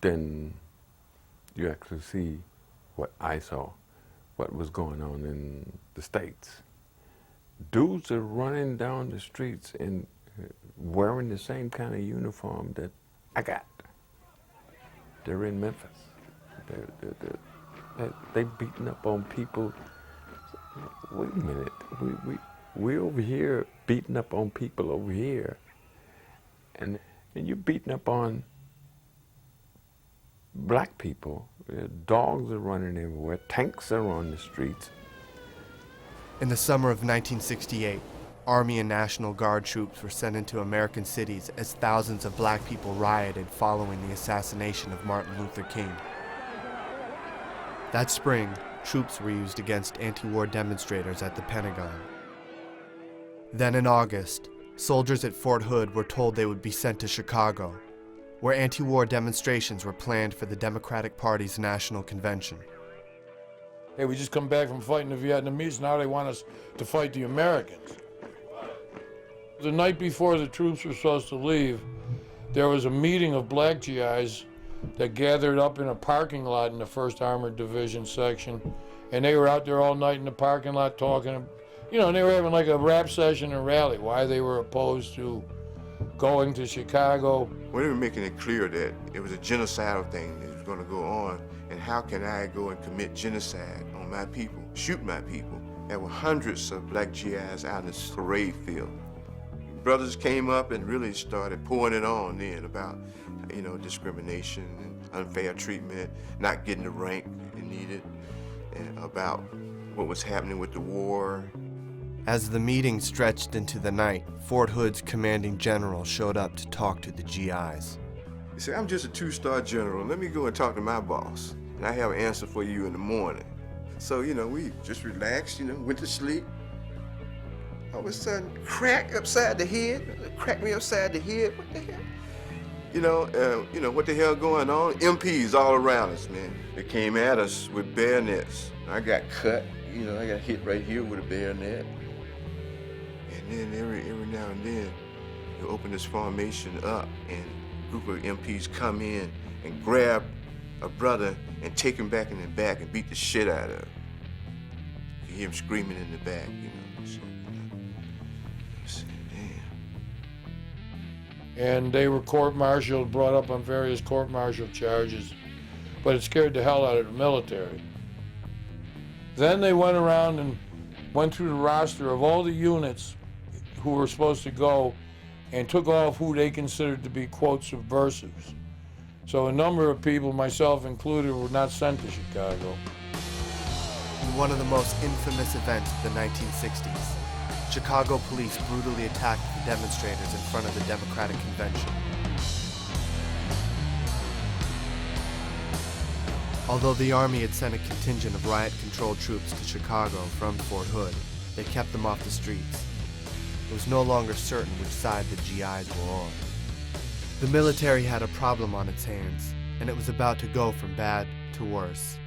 then you actually see what I saw, what was going on in the States. Dudes are running down the streets and wearing the same kind of uniform that I got. They're in Memphis. They beating up on people. Wait a minute, we over here beating up on people over here, and you're beating up on black people. Dogs are running everywhere. Tanks are on the streets. In the summer of 1968, Army and National Guard troops were sent into American cities as thousands of black people rioted following the assassination of Martin Luther King. That spring, troops were used against anti-war demonstrators at the Pentagon. Then in August, soldiers at Fort Hood were told they would be sent to Chicago, where anti-war demonstrations were planned for the Democratic Party's national convention. Hey, we just come back from fighting the Vietnamese, now they want us to fight the Americans. The night before the troops were supposed to leave, there was a meeting of black GIs that gathered up in a parking lot in the 1st Armored Division section, and they were out there all night in the parking lot talking, you know, and they were having like a rap session and rally, why they were opposed to going to Chicago. Well, they were making it clear that it was a genocidal thing that was going to go on, and how can I go and commit genocide on my people, shoot my people? There were hundreds of black GIs out in this parade field. Brothers came up and really started pouring it on then about, you know, discrimination and unfair treatment, not getting the rank they needed, and about what was happening with the war. As the meeting stretched into the night, Fort Hood's commanding general showed up to talk to the GIs. He said, I'm just a 2-star general. Let me go and talk to my boss, and I have an answer for you in the morning. So, you know, we just relaxed, you know, went to sleep. All of a sudden, crack upside the head, crack me upside the head, what the hell? You know what the hell going on? MPs all around us, man. They came at us with bayonets. I got cut, you know, I got hit right here with a bayonet. And then every now and then, you open this formation up and a group of MPs come in and grab a brother and take him back in the back and beat the shit out of him. You hear him screaming in the back, you know. So, And they were court-martialed, brought up on various court-martial charges, but it scared the hell out of the military. Then they went around and went through the roster of all the units who were supposed to go and took off who they considered to be, quote, subversives. So a number of people, myself included, were not sent to Chicago. In one of the most infamous events of the 1960s, Chicago police brutally attacked the demonstrators in front of the Democratic Convention. Although the Army had sent a contingent of riot-controlled troops to Chicago from Fort Hood, they kept them off the streets. It was no longer certain which side the GIs were on. The military had a problem on its hands, and it was about to go from bad to worse.